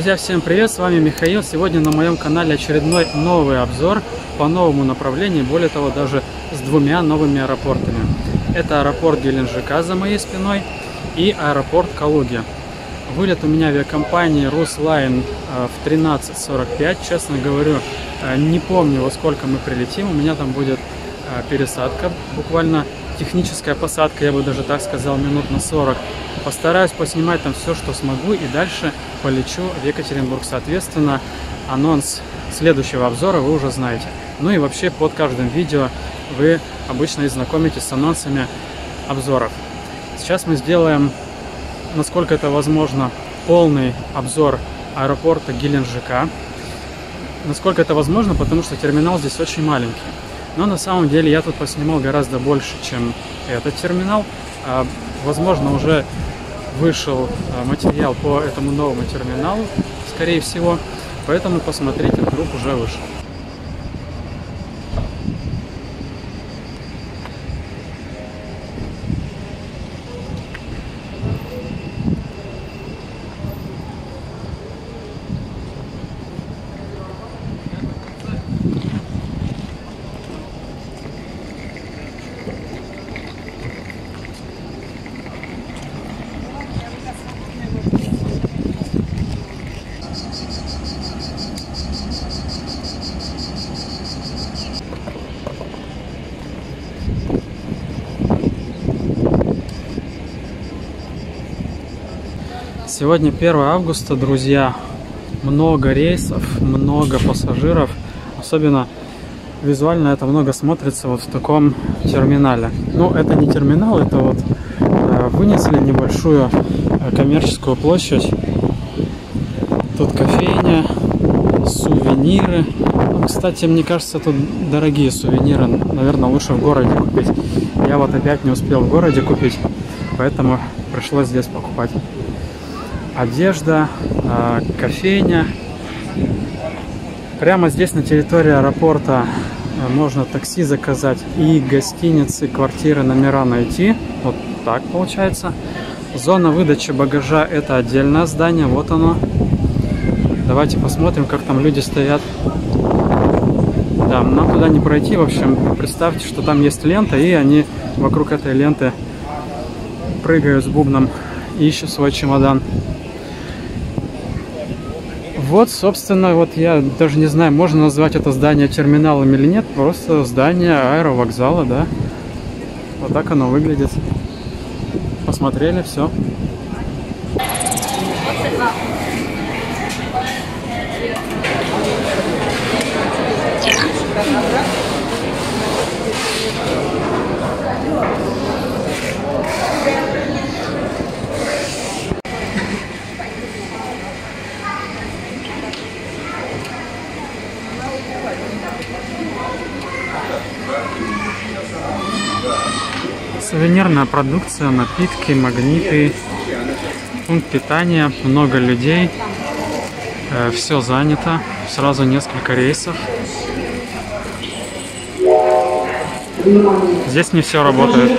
Друзья, всем привет, с вами Михаил. Сегодня на моем канале очередной новый обзор по новому направлению, более того, даже с двумя новыми аэропортами. Это аэропорт Геленджика за моей спиной и аэропорт Калуги. Вылет у меня авиакомпании Rusline в 13:45. Честно говорю, не помню, во сколько мы прилетим. У меня там будет пересадка, буквально техническая посадка, я бы даже так сказал, минут на 40. Постараюсь поснимать там все, что смогу, и дальше полечу в Екатеринбург. Соответственно, анонс следующего обзора вы уже знаете. Ну и вообще под каждым видео вы обычно и знакомитесь с анонсами обзоров. Сейчас мы сделаем, насколько это возможно, полный обзор аэропорта Геленджика. Насколько это возможно, потому что терминал здесь очень маленький. Но на самом деле я тут поснимал гораздо больше, чем этот терминал. Возможно, уже вышел материал по этому новому терминалу, скорее всего. Поэтому посмотрите, вдруг уже вышел. Сегодня 1 августа, друзья. Много рейсов, много пассажиров. Особенно визуально это много смотрится вот в таком терминале. Ну, это не терминал, это вот вынесли небольшую коммерческую площадь. Тут кофейня, сувениры. Ну, кстати, мне кажется, тут дорогие сувениры. Наверное, лучше в городе купить. Я вот опять не успел в городе купить, поэтому пришлось здесь покупать. Одежда, кофейня. Прямо здесь на территории аэропорта можно такси заказать и гостиницы, квартиры, номера найти. Вот так получается. Зона выдачи багажа — это отдельное здание. Вот оно. Давайте посмотрим, как там люди стоят. Да, нам туда не пройти. В общем, представьте, что там есть лента, и они вокруг этой ленты прыгают с бубном и ищут свой чемодан. Вот, собственно, вот я даже не знаю, можно назвать это здание терминалом или нет, просто здание аэровокзала, да. Вот так оно выглядит. Посмотрели, все. Сувенирная продукция, напитки, магниты, пункт питания, много людей, все занято, сразу несколько рейсов. Здесь не все работает.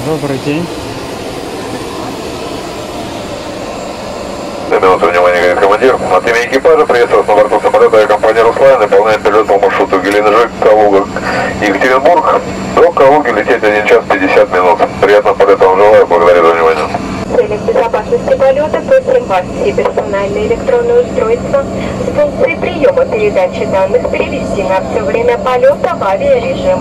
Добрый день. На минуту внимания, командир. От имени экипажа приветствую на борту самолета авиакомпания «Руслан». Выполняет перелет по маршруту Геленджик, Калуга, Екатеринбург. До Калуги лететь 1 час 50 минут. Приятного полета вам желаю. Благодарю за внимание. В целях безопасности полета просим вас все персональные электронные устройства с функцией приема передачи данных перевести на все время полета в авиарежим.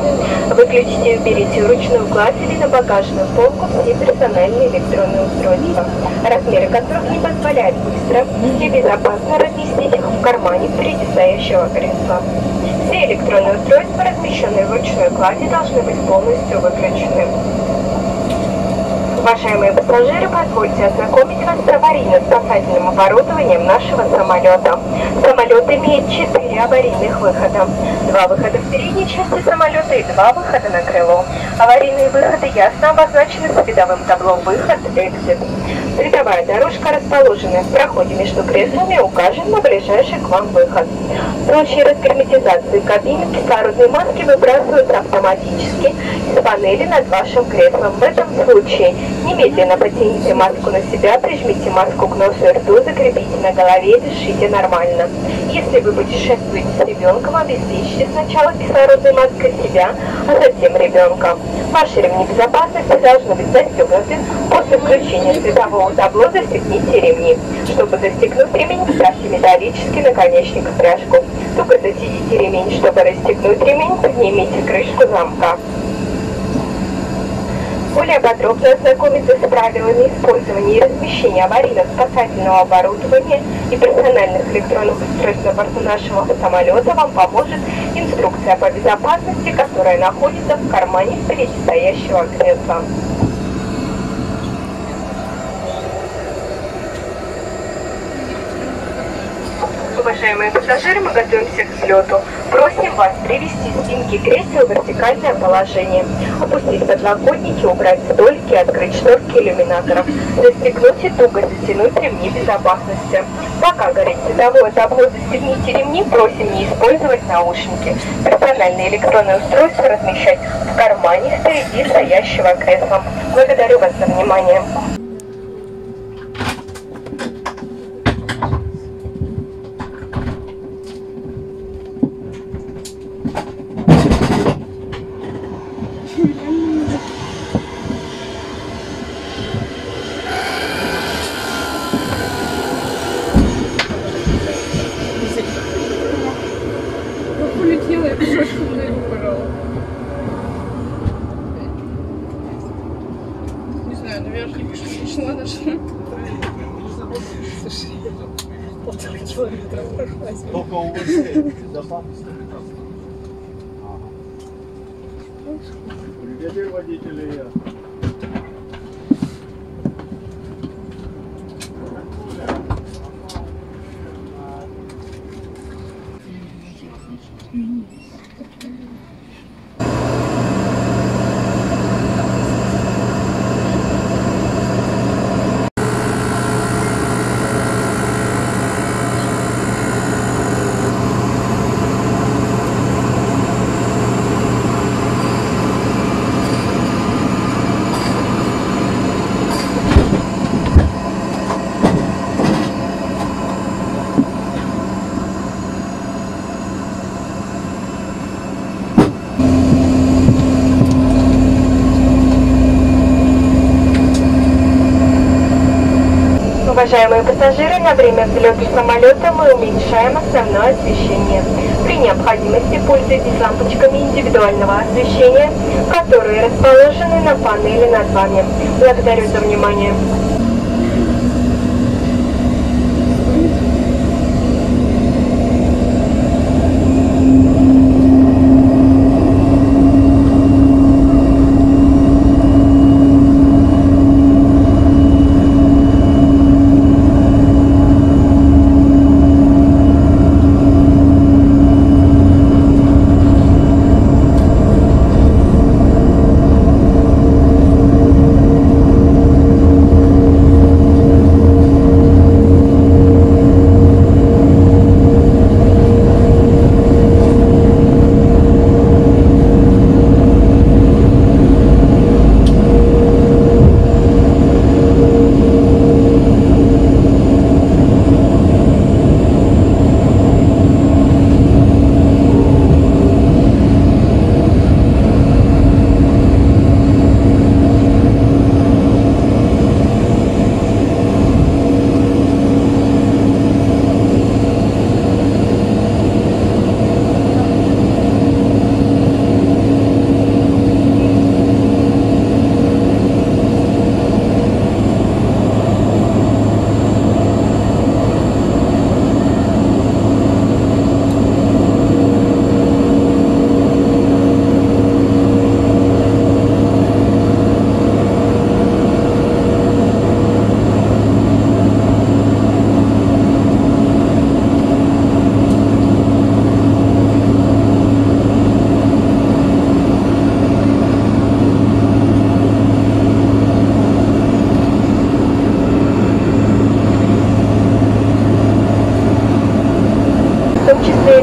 Выключите и уберите ручную кладь или на багажную полку все персональные электронные устройства, размеры которых не позволяют быстро и безопасно разместить их в кармане впереди стоящего кресла. Все электронные устройства, размещенные в ручной клади, должны быть полностью выключены. Уважаемые пассажиры, позвольте ознакомить вас с аварийно-спасательным оборудованием нашего самолета. Самолет имеет 4 аварийных выхода. 2 выхода в передней части самолета и 2 выхода на крыло. Аварийные выходы ясно обозначены световым табло «Выход», «Экзит». Световая дорожка, расположенная в проходе между креслами, указан на ближайший к вам выход. В случае разгерметизации кабины кислородные маски выбрасываются автоматически из панели над вашим креслом. В этом случае немедленно потяните маску на себя, прижмите маску к носу и рту, закрепите на голове и дышите нормально. Если вы путешествуете с ребенком, обеспечьте сначала кислородной маской себя, а затем ребенка. Ваши ремни безопасности должны быть застегнуты. После включения светового табло застегните ремни. Чтобы застегнуть ремень, вставьте металлический наконечник в пряжку. Туго затяните ремень. Чтобы расстегнуть ремень, поднимите крышку замка. Более подробно ознакомиться с правилами использования и размещения аварийно-спасательного оборудования и персональных электронных устройств на борту нашего самолета вам поможет инструкция по безопасности, которая находится в кармане впереди стоящего кресла. Уважаемые пассажиры, мы готовимся к взлету. Просим вас привести спинки кресел в вертикальное положение, опустить подлокотники, убрать столики, открыть шторки иллюминаторов, застегнуть и туго затянуть ремни безопасности. Пока горит световое табло, застегните ремни, просим не использовать наушники. Персональные электронные устройства размещать в кармане впереди стоящего кресла. Благодарю вас за внимание. наверх не пошла даже. Слушай, 1,5 километра прошлась. Только увозили безопасность. Бригадир водителя я. Уважаемые пассажиры, на время взлета самолета мы уменьшаем основное освещение. При необходимости пользуйтесь лампочками индивидуального освещения, которые расположены на панели над вами. Благодарю за внимание.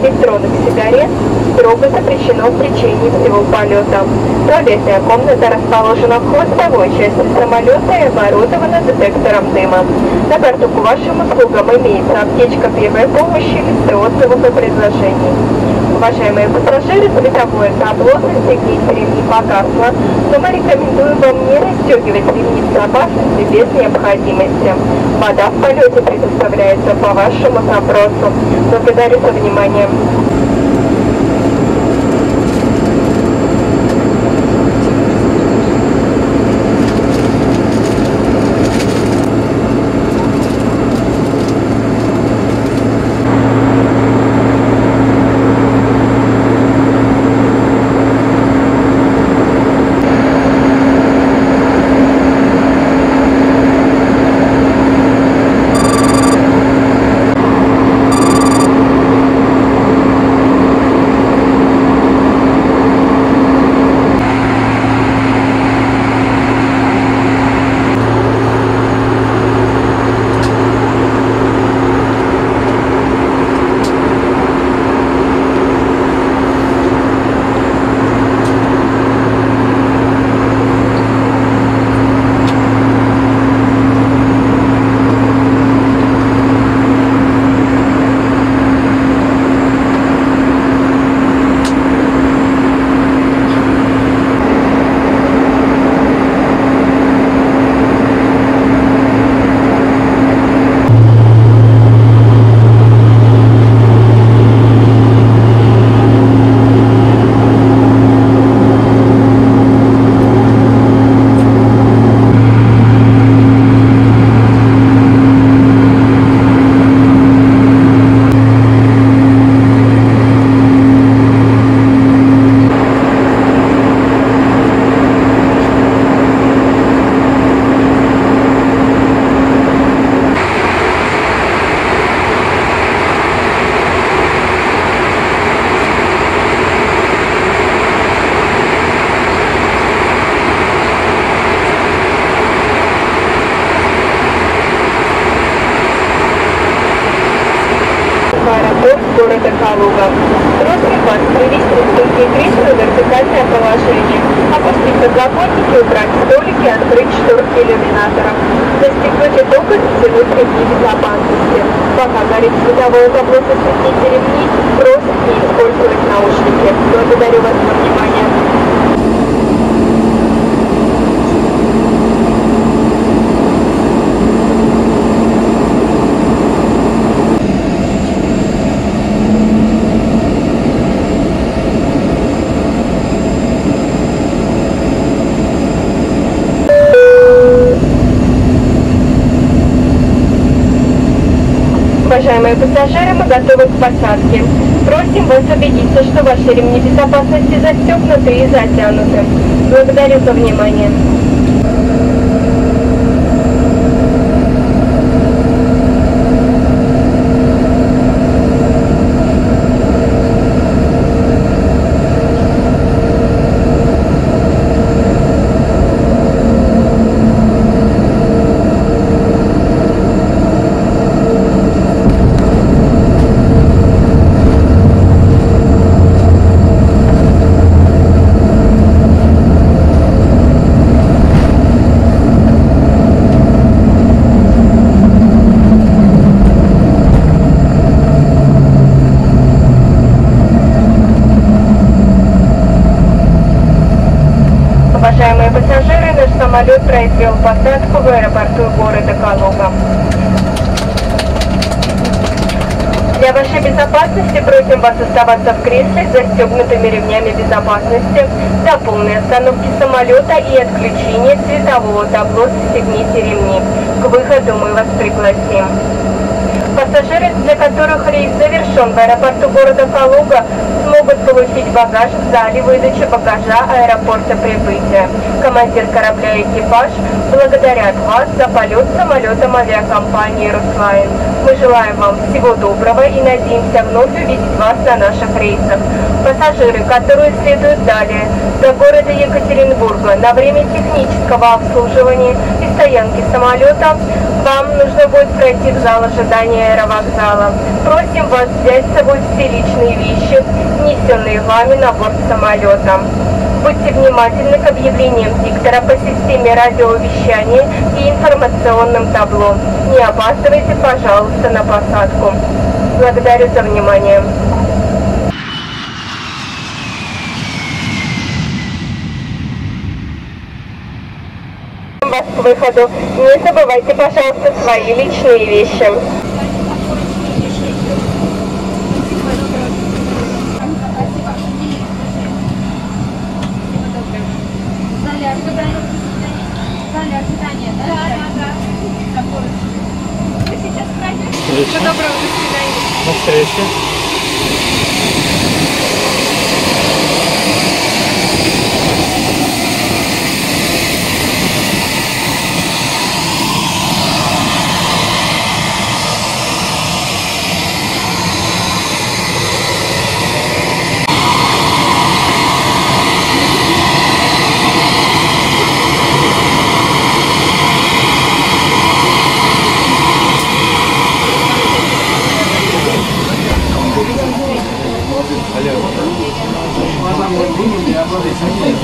электронных сигарет строго запрещено в течение всего полета. Туалетная комната расположена в хвостовой части самолета и оборудована детектором дыма. На борту к вашим услугам имеется аптечка первой помощи, листы отзывов и предложений. Уважаемые пассажиры, световое табло «Застегните ремни» погасло, но мы рекомендуем вам не расстегивать ремни безопасности без необходимости. Вода в полете предоставляется по вашему запросу. Благодарю за внимание. города Калуга. Просим вас привести спинки кресла в вертикальное положение, опустить подлокотники, убрать столики, открыть шторки иллюминаторов. Застегнуть и только затянуть ремни безопасности. Пока горит световое табло, застегните ремни, просим не использовать наушники. Благодарю вас за внимание. Уважаемые пассажиры, мы готовы к посадке. Просим вас убедиться, что ваши ремни безопасности застегнуты и затянуты. Благодарю за внимание. Уважаемые пассажиры, наш самолет произвел посадку в аэропорту города Калуга. Для вашей безопасности просим вас оставаться в кресле с застегнутыми ремнями безопасности. До полной остановки самолета и отключения светового табло застегните ремни. К выходу мы вас пригласим. Пассажиры, для которых рейс завершен в аэропорту города Калуга, смогут получить багаж в зале выдачи багажа аэропорта прибытия. Командир корабля и экипаж благодарят вас за полет самолетом авиакомпании «Руслайн». Мы желаем вам всего доброго и надеемся вновь увидеть вас на наших рейсах. Пассажиры, которые следуют далее до города Екатеринбурга на время технического обслуживания и стоянки самолета, вам нужно будет пройти в зал ожидания аэровокзала. Просим вас взять с собой все личные вещи, внесенные вами на борт самолета. Будьте внимательны к объявлениям диктора по системе радиовещания и информационным табло. Не опаздывайте, пожалуйста, на посадку. Благодарю за внимание. Вас к выходу. Не забывайте, пожалуйста, свои личные вещи. Встреча. Доброго, до свидания. До встречи.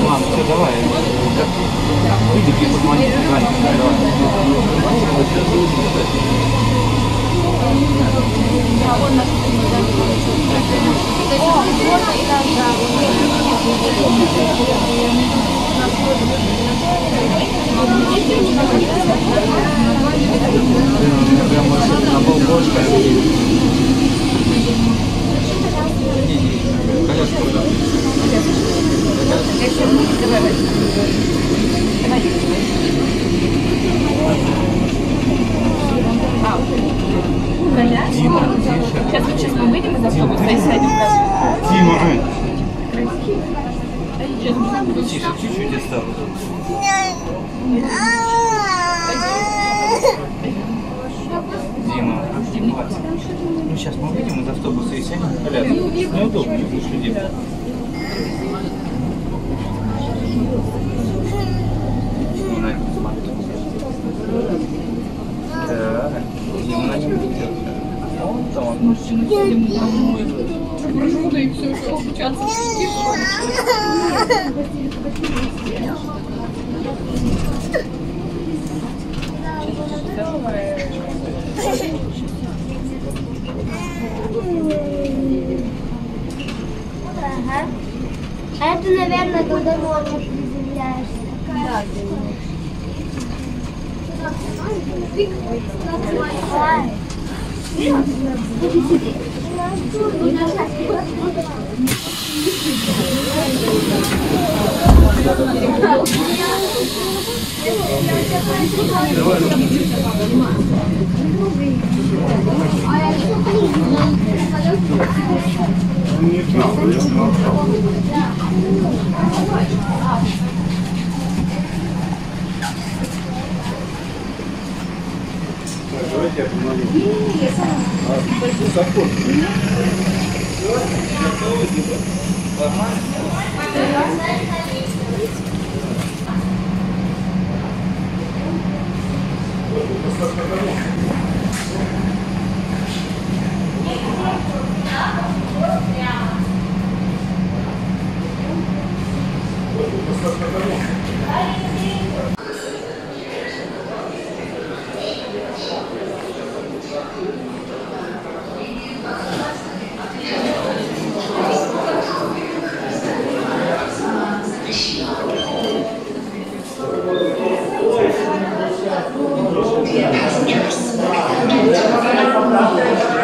Мам, все, давай. Выйди, позвони, Дима, Сейчас мы выйдем из автобуса и сядем. Дима, Тише, чуть-чуть осталось. Дима, ну сейчас мы выйдем из автобуса и сядем рядом. Неудобно, будешь людей. Не надо смотреть. Так, Дима, начнем. Там, общаться. Ага. А это, наверное, когда ночью приземляешься. Да, Давайте я помогу. Закон.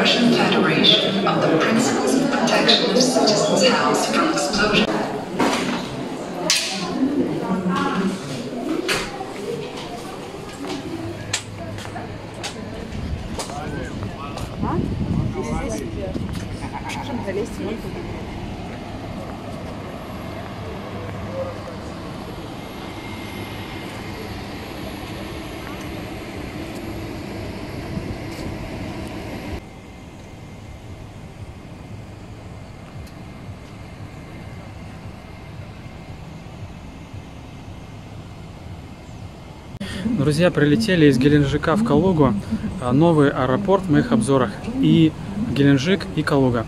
Russian Federation of the Principles of Protection of Citizens' Health from Explosion. Друзья, прилетели из Геленджика в Калугу, новый аэропорт в моих обзорах, и Геленджик, и Калуга.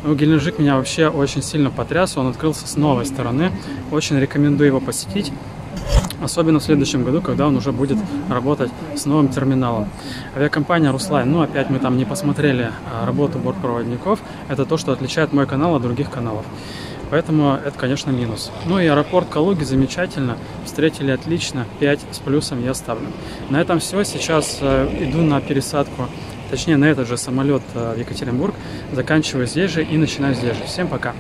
Ну, Геленджик меня вообще очень сильно потряс, он открылся с новой стороны, очень рекомендую его посетить, особенно в следующем году, когда он уже будет работать с новым терминалом. Авиакомпания Руслайн, ну опять мы там не посмотрели работу бортпроводников, это то, что отличает мой канал от других каналов. Поэтому это, конечно, минус. Ну и аэропорт Калуги замечательно, встретили отлично, 5 с плюсом я ставлю. На этом все, сейчас иду на пересадку, точнее на этот же самолет в Екатеринбург, заканчиваю здесь же и начинаю здесь же. Всем пока!